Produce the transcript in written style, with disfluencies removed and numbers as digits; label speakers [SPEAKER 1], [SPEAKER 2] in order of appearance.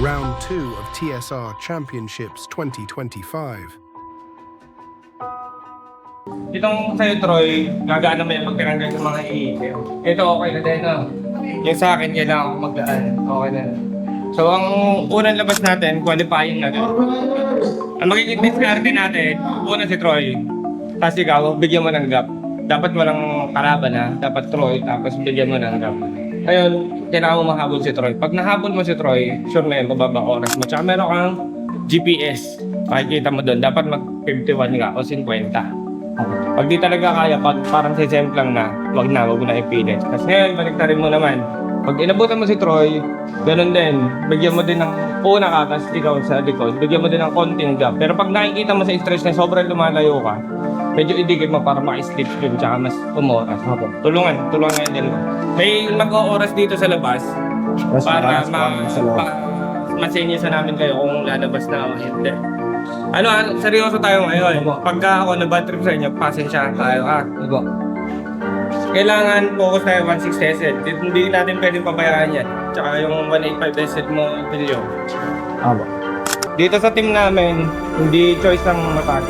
[SPEAKER 1] Round 2 of TSR Championships 2025.
[SPEAKER 2] Itong sa'yo, Troy, gagana mo yung pag tinanggal ng mga iikil. Ito okay na din, no? Yung sa akin, kailangan ko magdaan. Okay na. So, ang unang labas natin, qualifying natin. Ang magiging discard natin, una si Troy. Tapos ikaw, bigyan mo ng gap. Dapat walang kalaban na. Dapat Troy, tapos bigyan mo ng gap. Ngayon, kailangan mo mahabol si Troy. Pag nahabol mo si Troy, sure na yun, mababa oras mo. Tsaka meron kang GPS. Makikita mo doon, dapat mag-51 ka o 50. Pag di talaga kaya, pag parang sisemplang na, wag mo na ipilit. Tapos ngayon, baliktarin mo naman. Pag inabutan mo si Troy, ganun din. Bigyan mo din ng una ka, tapos ikaw sa likod. Bigyan mo din ng konting gap. Pero pag nakikita mo sa stress na sobrang lumalayo ka, medyo idigit mo para maka-slip yun, tsaka mas umoras. Tulungan din mo. May mag-o-oras dito sa labas para masenyo sa namin kayo kung lalabas na o hindi. Seryoso tayo ngayon. Pagka ako na-bad trip sa inyo, pasensyahan tayo ha. Kailangan focus tayo 160 SL. Hindi natin pwedeng pabayaan yan. Tsaka yung 185 SL mo, video. Dito sa team namin, hindi choice ng mataas.